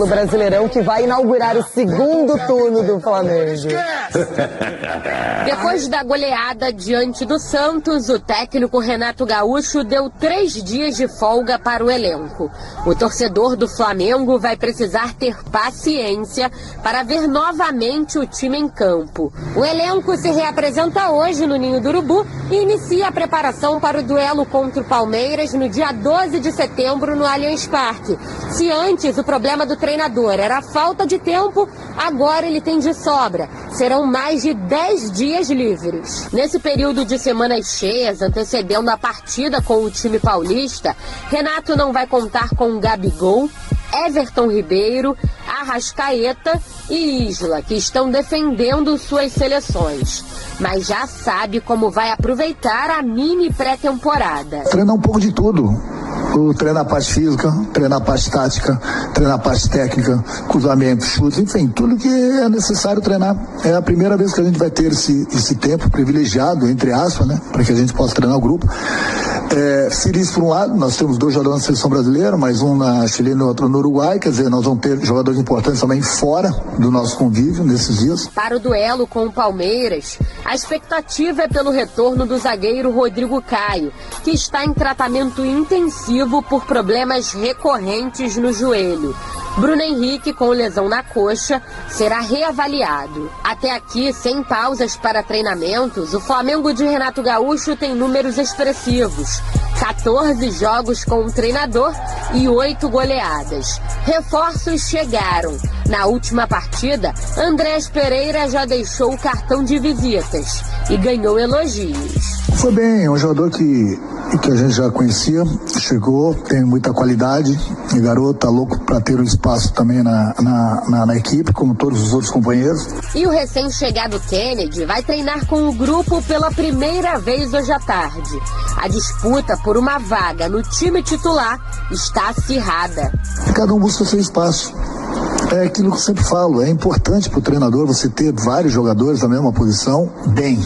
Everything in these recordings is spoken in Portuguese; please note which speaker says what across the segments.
Speaker 1: No Brasileirão, que vai inaugurar o segundo turno do Flamengo.
Speaker 2: Depois da goleada diante do Santos, o técnico Renato Gaúcho deu 3 dias de folga para o elenco. O torcedor do Flamengo vai precisar ter paciência para ver novamente o time em campo. O elenco se reapresenta hoje no Ninho do Urubu e inicia a preparação para o duelo contra o Palmeiras no dia 12 de setembro no Allianz Parque. Se antes o problema do treinador era a falta de tempo, agora ele tem de sobra. Serão mais de 10 dias livres. Nesse período de semanas cheias, antecedendo a partida com o time paulista, Renato não vai contar com Gabigol, Everton Ribeiro, Arrascaeta e Isla, que estão defendendo suas seleções. Mas já sabe como vai aproveitar a mini pré-temporada.
Speaker 3: Treinar um pouco de tudo. Treinar a parte física, treinar a parte tática, treinar a parte técnica, cruzamento, chutes, enfim, tudo que é necessário treinar. É a primeira vez que a gente vai ter esse tempo privilegiado, entre aspas, né, para que a gente possa treinar o grupo. Seria isso por um lado, nós temos 2 jogadores na seleção brasileira, mais um na chilena e outro no Uruguai, quer dizer, nós vamos ter jogadores importantes também fora do nosso convívio nesses dias.
Speaker 2: Para o duelo com o Palmeiras, a expectativa é pelo retorno do zagueiro Rodrigo Caio, que está em tratamento intensivo por problemas recorrentes no joelho. Bruno Henrique, com lesão na coxa, será reavaliado. Até aqui, sem pausas para treinamentos, o Flamengo de Renato Gaúcho tem números expressivos. 14 jogos com o treinador e 8 goleadas. Reforços chegaram. Na última partida, Andrés Pereira já deixou o cartão de visitas e ganhou elogios.
Speaker 3: Foi bem, é um jogador que a gente já conhecia, chegou, tem muita qualidade, e garoto tá louco para ter um espaço também na equipe, como todos os outros companheiros.
Speaker 2: E o recém-chegado Kennedy vai treinar com o grupo pela primeira vez hoje à tarde. A disputa por uma vaga no time titular está acirrada.
Speaker 3: Cada um busca seu espaço. É aquilo que eu sempre falo, é importante para o treinador você ter vários jogadores da mesma posição bem.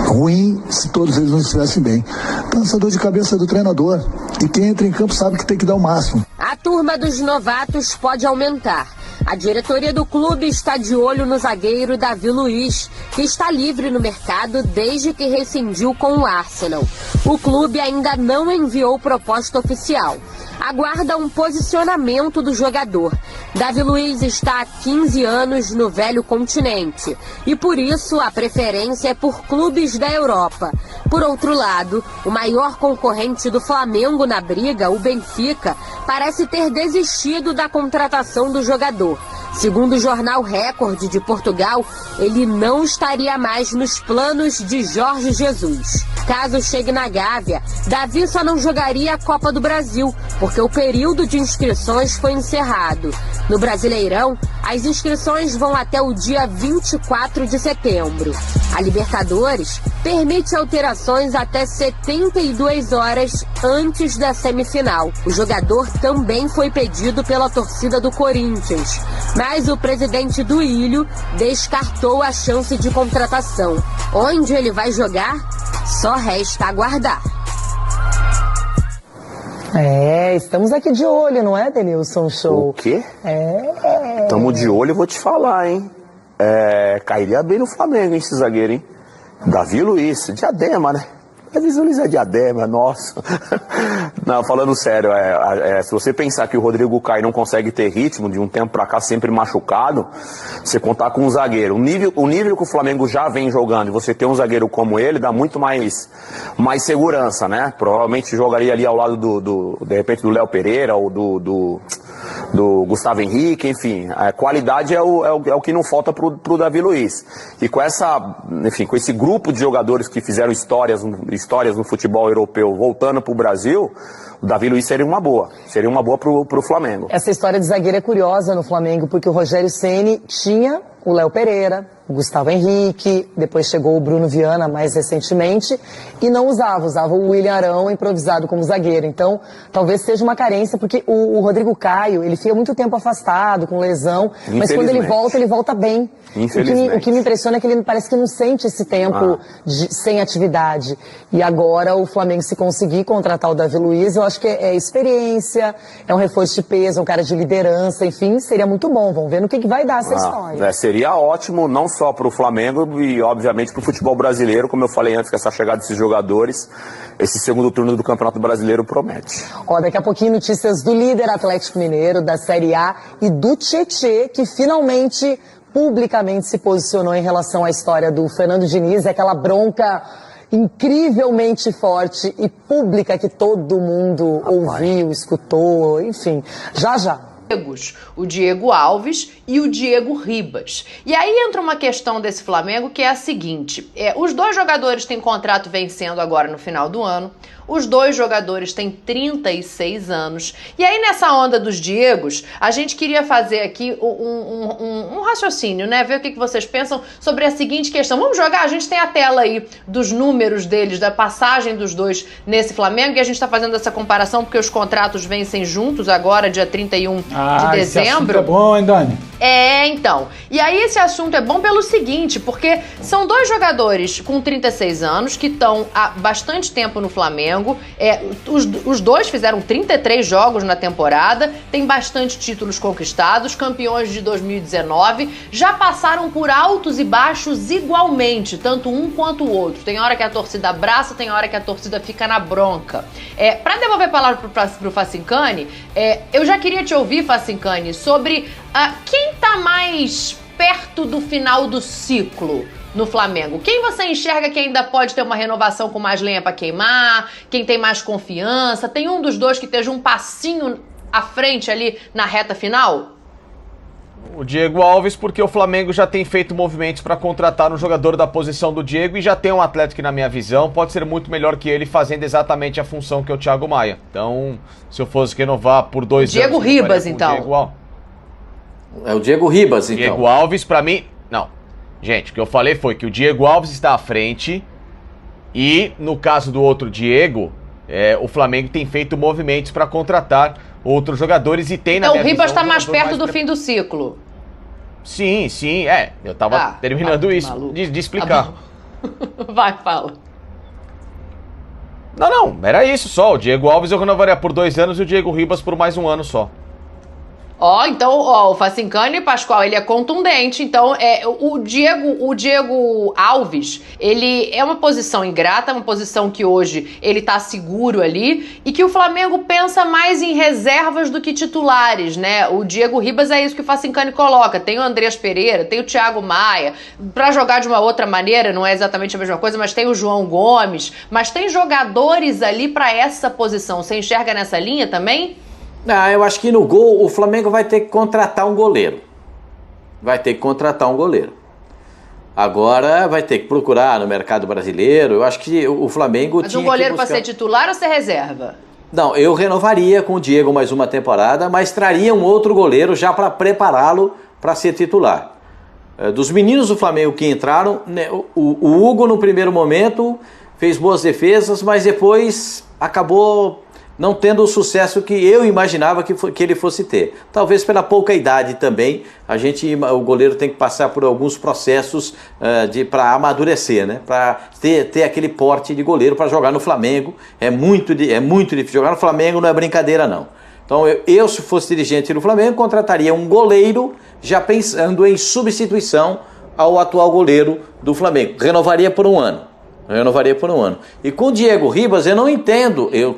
Speaker 3: Ruim se todos eles não estivessem bem. Pensador de cabeça do treinador. E quem entra em campo sabe que tem que dar o máximo.
Speaker 2: A turma dos novatos pode aumentar. A diretoria do clube está de olho no zagueiro Davi Luiz, que está livre no mercado desde que rescindiu com o Arsenal. O clube ainda não enviou proposta oficial. Aguarda um posicionamento do jogador. Davi Luiz está há 15 anos no velho continente e por isso a preferência é por clubes da Europa. Por outro lado, o maior concorrente do Flamengo na briga, o Benfica, parece ter desistido da contratação do jogador. Segundo o jornal Record de Portugal, ele não estaria mais nos planos de Jorge Jesus. Caso chegue na Gávea, Davi só não jogaria a Copa do Brasil, porque o período de inscrições foi encerrado. No Brasileirão, as inscrições vão até o dia 24 de setembro. A Libertadores permite alterações até 72 horas antes da semifinal. O jogador também foi pedido pela torcida do Corinthians, mas o presidente do Ilho descartou a chance de contratação. Onde ele vai jogar? Só resta aguardar.
Speaker 1: Estamos aqui de olho, não é, Denilson Show?
Speaker 4: O quê? Estamos de olho, eu vou te falar, hein? Cairia bem no Flamengo, hein, esse zagueiro, hein? Davi Luiz, Diadema, né? Davi Luiz é Diadema, nossa. Não, falando sério, se você pensar que o Rodrigo Caio não consegue ter ritmo, de um tempo pra cá sempre machucado, você contar com um zagueiro, o nível que o Flamengo já vem jogando, e você ter um zagueiro como ele, dá muito mais segurança, né? Provavelmente jogaria ali ao lado de repente, do Léo Pereira ou do Gustavo Henrique, enfim, a qualidade é o que não falta pro Davi Luiz. E com com esse grupo de jogadores que fizeram histórias no futebol europeu voltando pro Brasil, o Davi Luiz seria uma boa pro Flamengo.
Speaker 1: Essa história de zagueiro é curiosa no Flamengo, porque o Rogério Ceni tinha o Léo Pereira, o Gustavo Henrique, depois chegou o Bruno Viana mais recentemente, e não usava o William Arão improvisado como zagueiro. Então, talvez seja uma carência, porque o Rodrigo Caio, ele fica muito tempo afastado, com lesão, mas quando ele volta bem. O que me impressiona é que ele parece que não sente esse tempo sem atividade. E agora o Flamengo, se conseguir contratar o Davi Luiz, eu acho que é experiência, é um reforço de peso, é um cara de liderança, enfim, seria muito bom. Vamos ver no que vai dar essa história.
Speaker 4: Seria ótimo, não só para o Flamengo e, obviamente, para o futebol brasileiro, como eu falei antes, que essa chegada desses jogadores, esse segundo turno do Campeonato Brasileiro promete.
Speaker 1: Daqui a pouquinho notícias do líder Atlético Mineiro, da Série A e do Tietê, que finalmente publicamente se posicionou em relação à história do Fernando Diniz, aquela bronca incrivelmente forte e pública que todo mundo ouviu, escutou, enfim, já.
Speaker 5: O Diego Alves e o Diego Ribas. E aí entra uma questão desse Flamengo que é a seguinte, os dois jogadores têm contrato vencendo agora no final do ano, os dois jogadores têm 36 anos, e aí nessa onda dos Diegos, a gente queria fazer aqui um raciocínio, né, ver o que vocês pensam sobre a seguinte questão. Vamos jogar? A gente tem a tela aí dos números deles, da passagem dos dois nesse Flamengo, e a gente tá fazendo essa comparação porque os contratos vencem juntos agora, dia 31 de dezembro.
Speaker 6: Esse assunto é bom, hein, Dani?
Speaker 5: Então. E aí esse assunto é bom pelo seguinte, porque são dois jogadores com 36 anos que estão há bastante tempo no Flamengo. Os dois fizeram 33 jogos na temporada, tem bastante títulos conquistados, campeões de 2019, já passaram por altos e baixos igualmente, tanto um quanto o outro. Tem hora que a torcida abraça, tem hora que a torcida fica na bronca. Para devolver a palavra pro Facincani, eu já queria te ouvir, Facincani, sobre quem tá mais perto do final do ciclo no Flamengo. Quem você enxerga que ainda pode ter uma renovação com mais lenha pra queimar? Quem tem mais confiança? Tem um dos dois que esteja um passinho à frente ali na reta final?
Speaker 7: O Diego Alves, porque o Flamengo já tem feito movimentos para contratar um jogador da posição do Diego e já tem um atleta que, na minha visão, pode ser muito melhor que ele, fazendo exatamente a função que é o Thiago Maia. Então, se eu fosse renovar por 2 anos...
Speaker 5: Diego Ribas, então.
Speaker 8: É o Diego Ribas, então.
Speaker 7: Diego Alves, pra mim... Não. Gente, o que eu falei foi que o Diego Alves está à frente e, no caso do outro Diego, o Flamengo tem feito movimentos para contratar outros jogadores e tem, na minha visão...
Speaker 5: Então o Ribas está mais perto do fim do ciclo.
Speaker 7: Sim, eu tava terminando isso de explicar.
Speaker 5: Vai, fala.
Speaker 7: Não, era isso só. O Diego Alves eu renovaria por 2 anos e o Diego Ribas por mais 1 ano só.
Speaker 5: Então, o Facincani, Pascoal, ele é contundente. Então, o Diego Alves, ele é uma posição ingrata, uma posição que hoje ele tá seguro ali e que o Flamengo pensa mais em reservas do que titulares, né? O Diego Ribas é isso que o Facincani coloca. Tem o Andrés Pereira, tem o Thiago Maia. Pra jogar de uma outra maneira, não é exatamente a mesma coisa, mas tem o João Gomes. Mas tem jogadores ali pra essa posição. Você enxerga nessa linha também?
Speaker 8: Eu acho que no gol o Flamengo vai ter que contratar um goleiro. Agora vai ter que procurar no mercado brasileiro. Eu acho que o Flamengo
Speaker 5: Mas um goleiro para ser titular ou ser reserva?
Speaker 8: Não, eu renovaria com o Diego mais uma temporada, mas traria um outro goleiro já para prepará-lo para ser titular. Dos meninos do Flamengo que entraram, né, o Hugo no primeiro momento fez boas defesas, mas depois acabou não tendo o sucesso que eu imaginava que ele fosse ter. Talvez pela pouca idade também, o goleiro tem que passar por alguns processos para amadurecer, né? Para ter aquele porte de goleiro para jogar no Flamengo. É muito difícil. Jogar no Flamengo não é brincadeira, não. Então eu, se fosse dirigente do Flamengo, contrataria um goleiro já pensando em substituição ao atual goleiro do Flamengo. Renovaria por 1 ano. E com o Diego Ribas eu não entendo, eu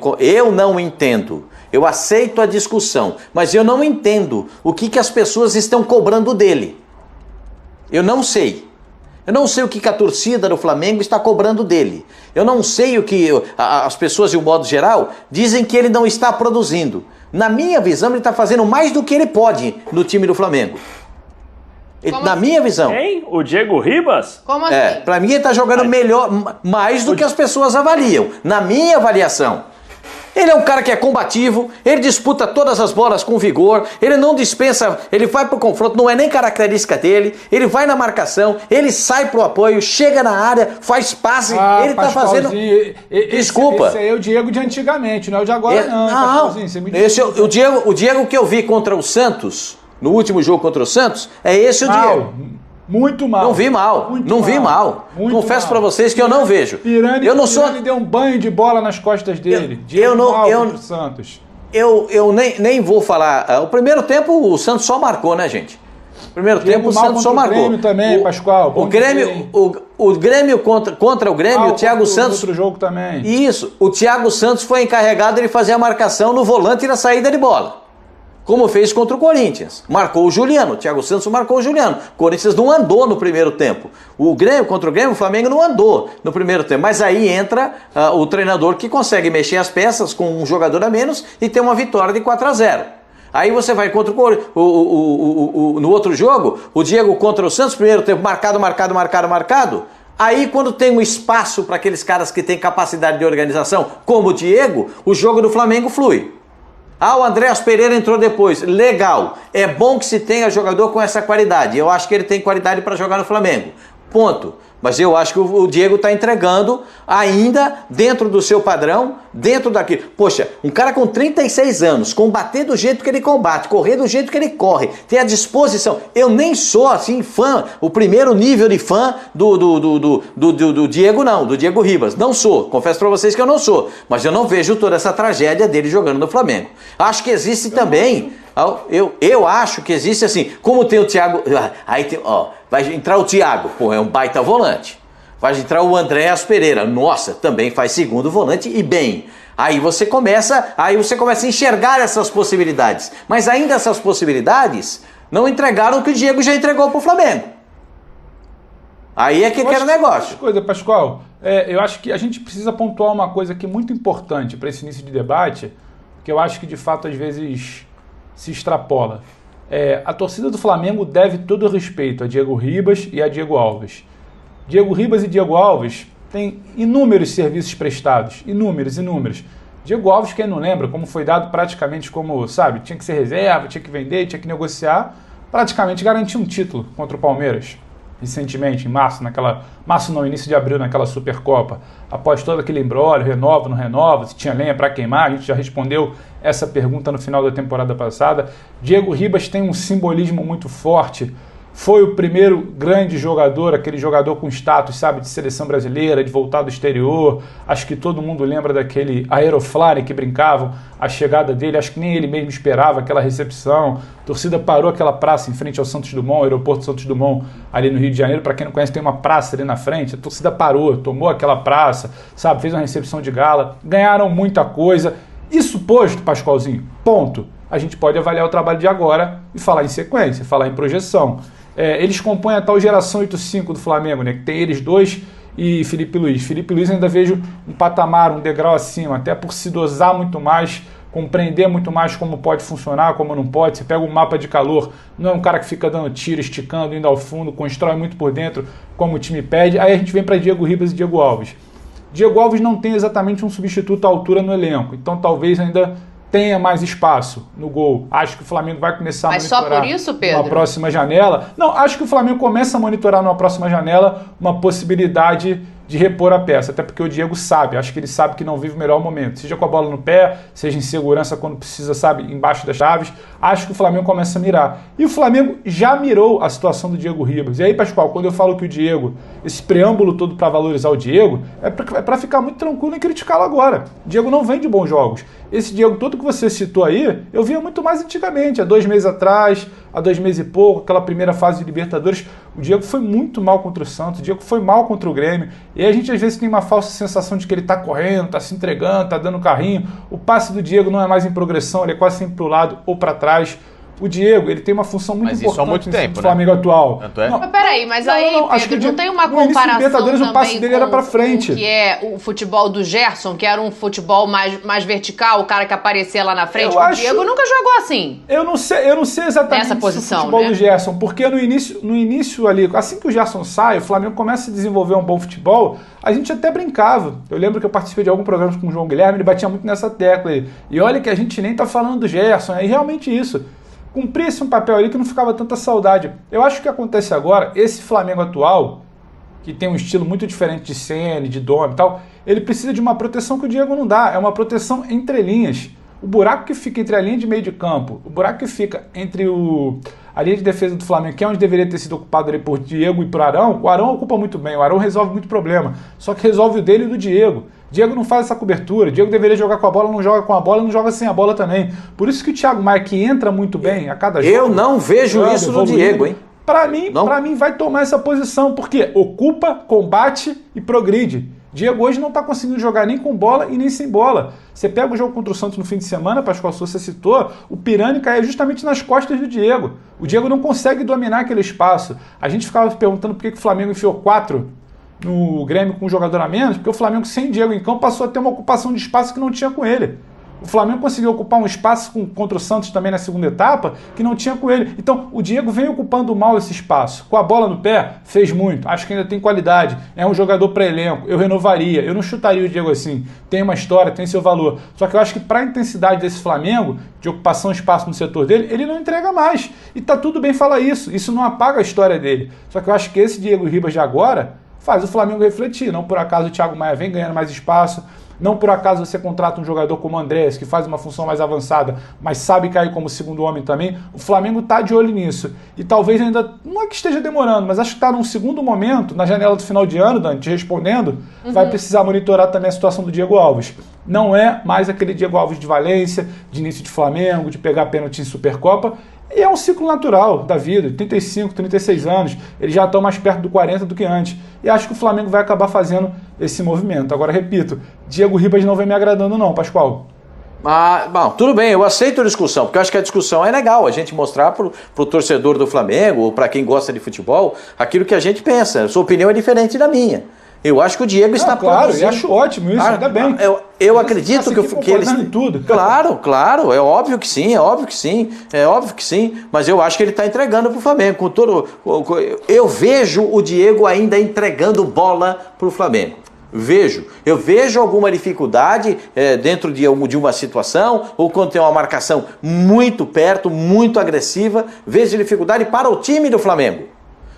Speaker 8: não entendo. Eu aceito a discussão, mas eu não entendo o que as pessoas estão cobrando dele. Eu não sei. Eu não sei o que a torcida do Flamengo está cobrando dele. Eu não sei o que as pessoas, de um modo geral, dizem que ele não está produzindo. Na minha visão, ele está fazendo mais do que ele pode no time do Flamengo. Na minha visão.
Speaker 9: Quem? O Diego Ribas?
Speaker 5: Como assim?
Speaker 8: Pra mim ele tá jogando melhor, mais do que as pessoas avaliam. Na minha avaliação. Ele é um cara que é combativo, ele disputa todas as bolas com vigor, ele não dispensa, ele vai pro confronto, não é nem característica dele, ele vai na marcação, ele sai pro apoio, chega na área, faz passe, ele tá fazendo... Desculpa.
Speaker 6: Esse aí é o Diego de antigamente, não é o de agora
Speaker 8: não. O Diego que eu vi contra o Santos, no último jogo contra o Santos, é esse o Diego.
Speaker 6: Muito mal.
Speaker 8: Não vi mal. Confesso para vocês que eu não vejo.
Speaker 6: Pirani deu um banho de bola nas costas dele. Santos.
Speaker 8: Eu nem vou falar. O primeiro tempo o Santos só marcou, né, gente? O primeiro tempo o Santos só marcou. O
Speaker 6: Grêmio também, Pascoal.
Speaker 8: O Grêmio contra o Grêmio, o Thiago Santos.
Speaker 6: Outro jogo também.
Speaker 8: Isso. O Thiago Santos foi encarregado de fazer a marcação no volante e na saída de bola. Como fez contra o Corinthians. Marcou o Juliano. O Thiago Santos marcou o Juliano. O Corinthians não andou no primeiro tempo. Contra o Grêmio, o Flamengo não andou no primeiro tempo. Mas aí entra o treinador que consegue mexer as peças com um jogador a menos e ter uma vitória de 4-0. Aí você vai contra no outro jogo, o Diego contra o Santos, primeiro tempo marcado. Aí quando tem um espaço para aqueles caras que têm capacidade de organização, como o Diego, o jogo do Flamengo flui. O Andréas Pereira entrou depois. Legal. É bom que se tenha jogador com essa qualidade. Eu acho que ele tem qualidade para jogar no Flamengo. Ponto. Mas eu acho que o Diego está entregando ainda dentro do seu padrão, dentro daquilo. Poxa, um cara com 36 anos, combater do jeito que ele combate, correr do jeito que ele corre, ter a disposição. Eu nem sou assim fã, o primeiro nível de fã do Diego não, do Diego Ribas. Não sou, confesso para vocês que eu não sou. Mas eu não vejo toda essa tragédia dele jogando no Flamengo. Acho que existe também... Eu acho que existe assim, como tem o Thiago, aí tem, vai entrar o Thiago, é um baita volante. Vai entrar o Andréas Pereira, nossa, também faz segundo volante e bem. Aí você começa a enxergar essas possibilidades. Mas ainda essas possibilidades não entregaram o que o Diego já entregou pro Flamengo. Aí é que era negócio.
Speaker 6: Coisa, Pascoal, eu acho que a gente precisa pontuar uma coisa aqui muito importante para esse início de debate, que eu acho que de fato às vezes se extrapola. A torcida do Flamengo deve todo o respeito a Diego Ribas e a Diego Alves. Diego Ribas e Diego Alves têm inúmeros serviços prestados, inúmeros. Diego Alves, quem não lembra, como foi dado praticamente como, tinha que ser reserva, tinha que vender, tinha que negociar, praticamente garantiu um título contra o Palmeiras, recentemente, em março, início de abril, naquela Supercopa. Após todo aquele imbróglio, renova, não renova, se tinha lenha para queimar, a gente já respondeu essa pergunta no final da temporada passada. Diego Ribas tem um simbolismo muito forte, foi o primeiro grande jogador, aquele jogador com status, de seleção brasileira, de voltar do exterior. Acho que todo mundo lembra daquele Aeroflare que brincavam, a chegada dele, acho que nem ele mesmo esperava aquela recepção. A torcida parou aquela praça em frente ao Santos Dumont, aeroporto Santos Dumont, ali no Rio de Janeiro. Para quem não conhece, tem uma praça ali na frente. A torcida parou, tomou aquela praça, fez uma recepção de gala, ganharam muita coisa. Isso posto, Pascoalzinho, ponto. A gente pode avaliar o trabalho de agora e falar em sequência, falar em projeção. Eles compõem a tal geração 8-5 do Flamengo, né? Que tem eles dois e Felipe Luiz. Felipe Luiz ainda vejo um patamar, um degrau acima, até por se dosar muito mais, compreender muito mais como pode funcionar, como não pode. Você pega um mapa de calor, não é um cara que fica dando tiro, esticando, indo ao fundo, constrói muito por dentro, como o time pede. Aí a gente vem para Diego Ribas e Diego Alves. Diego Alves não tem exatamente um substituto à altura no elenco, então talvez ainda tenha mais espaço no gol. Acho que o Flamengo vai começar a monitorar.
Speaker 5: Mas só por isso, Pedro?
Speaker 6: Numa próxima janela. Não, acho que o Flamengo começa a monitorar numa próxima janela uma possibilidade de repor a peça, até porque o Diego sabe, acho que ele sabe que não vive o melhor momento, seja com a bola no pé, seja em segurança quando precisa, embaixo das chaves. Acho que o Flamengo começa a mirar. E o Flamengo já mirou a situação do Diego Ribas. E aí, Pascoal, quando eu falo que o Diego, esse preâmbulo todo para valorizar o Diego, é para ficar muito tranquilo em criticá-lo agora. O Diego não vem de bons jogos. Esse Diego todo que você citou aí, eu via muito mais antigamente, há 2 meses atrás, há 2 meses e pouco, aquela primeira fase de Libertadores. O Diego foi muito mal contra o Santos, o Diego foi mal contra o Grêmio. E aí a gente às vezes tem uma falsa sensação de que ele está correndo, está se entregando, está dando carrinho. O passe do Diego não é mais em progressão, ele é quase sempre para o lado ou para trás. O Diego, ele tem uma função muito
Speaker 7: Mas isso há
Speaker 6: importante
Speaker 7: muito tempo,
Speaker 6: no Flamengo atual.
Speaker 7: Tanto é.
Speaker 5: Mas peraí, mas aí,
Speaker 6: acho que
Speaker 5: Pedro, não tem uma
Speaker 6: no início do
Speaker 5: comparação
Speaker 6: Libertadores, o passe
Speaker 5: também
Speaker 6: dele era pra frente.
Speaker 5: com o que é o futebol do Gerson, que era um futebol mais vertical, o cara que aparecia lá na frente? O Diego nunca jogou assim.
Speaker 6: Eu não sei exatamente
Speaker 5: Nessa posição,
Speaker 6: o futebol
Speaker 5: né?
Speaker 6: do Gerson, porque no início ali, assim que o Gerson sai, o Flamengo começa a desenvolver um bom futebol, a gente até brincava. Eu lembro que eu participei de algum programa com o João Guilherme, ele batia muito nessa tecla aí. E olha que a gente nem tá falando do Gerson, é realmente isso. Cumpria-se um papel ali que não ficava tanta saudade. Eu acho que o que acontece agora, esse Flamengo atual, que tem um estilo muito diferente de Ceni, de Dome e tal, ele precisa de uma proteção que o Diego não dá, é uma proteção entre linhas. O buraco que fica entre a linha de meio de campo, o buraco que fica entre a linha de defesa do Flamengo, que é onde deveria ter sido ocupado ali por Diego e por Arão, o Arão ocupa muito bem, o Arão resolve muito problema, só que resolve o dele e do Diego. Diego não faz essa cobertura, Diego deveria jogar com a bola, não joga com a bola, não joga sem a bola também. Por isso que o Thiago Maia, que entra muito bem a cada jogo...
Speaker 8: Eu não vejo isso no Diego, hein?
Speaker 6: Pra mim vai tomar essa posição, porque ocupa, combate e progride. Diego hoje não está conseguindo jogar nem com bola e nem sem bola. Você pega o jogo contra o Santos no fim de semana, Pascoal, se você citou, o Pirani caiu justamente nas costas do Diego. O Diego não consegue dominar aquele espaço. A gente ficava se perguntando por que o Flamengo enfiou 4 no Grêmio com um jogador a menos, porque o Flamengo sem Diego em campo passou a ter uma ocupação de espaço que não tinha com ele. O Flamengo conseguiu ocupar um espaço contra o Santos também na segunda etapa, que não tinha com ele. Então, o Diego vem ocupando mal esse espaço. Com a bola no pé, fez muito. Acho que ainda tem qualidade. É um jogador para elenco. Eu renovaria. Eu não chutaria o Diego assim. Tem uma história, tem seu valor. Só que eu acho que para a intensidade desse Flamengo, de ocupação de espaço no setor dele, ele não entrega mais. E tá tudo bem falar isso. Isso não apaga a história dele. Só que eu acho que esse Diego Ribas de agora faz o Flamengo refletir. Não por acaso o Thiago Maia vem ganhando mais espaço. Não por acaso você contrata um jogador como o Andrés, que faz uma função mais avançada, mas sabe cair como segundo homem também. O Flamengo está de olho nisso. E talvez ainda, não é que esteja demorando, mas acho que está num segundo momento, na janela do final de ano, Dante, respondendo, vai precisar monitorar também a situação do Diego Alves. Não é mais aquele Diego Alves de Valência, de início de Flamengo, de pegar pênalti em Supercopa. E é um ciclo natural da vida, 35, 36 anos, eles já estão mais perto do 40 do que antes. E acho que o Flamengo vai acabar fazendo esse movimento. Agora, repito, Diego Ribas não vem me agradando não, Pascoal.
Speaker 8: Bom, tudo bem, eu aceito a discussão, porque eu acho que a discussão é legal, a gente mostrar pro torcedor do Flamengo, ou para quem gosta de futebol, aquilo que a gente pensa. A sua opinião é diferente da minha. Eu acho que o Diego está
Speaker 6: claro, produzindo. E acho ótimo isso, ainda bem.
Speaker 8: Eu acredito que eles...
Speaker 6: tudo.
Speaker 8: Claro, é óbvio que sim, mas eu acho que ele está entregando para o Flamengo. Eu vejo o Diego ainda entregando bola para o Flamengo. Eu vejo alguma dificuldade dentro de uma situação, ou quando tem uma marcação muito perto, muito agressiva, vejo dificuldade para o time do Flamengo.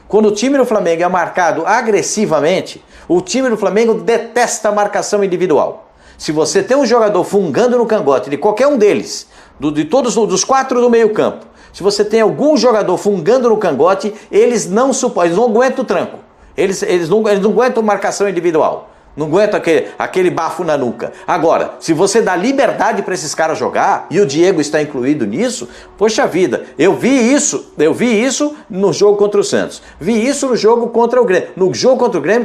Speaker 8: Quando o time do Flamengo é marcado agressivamente, o time do Flamengo detesta a marcação individual. Se você tem um jogador fungando no cangote de qualquer um deles, de todos dos 4 do meio campo, se você tem algum jogador fungando no cangote, eles não aguentam o tranco. Eles não aguentam marcação individual. Não aguenta aquele bafo na nuca. Agora, se você dá liberdade para esses caras jogar, e o Diego está incluído nisso, poxa vida, eu vi isso no jogo contra o Santos. Vi isso no jogo contra o Grêmio. No jogo contra o Grêmio,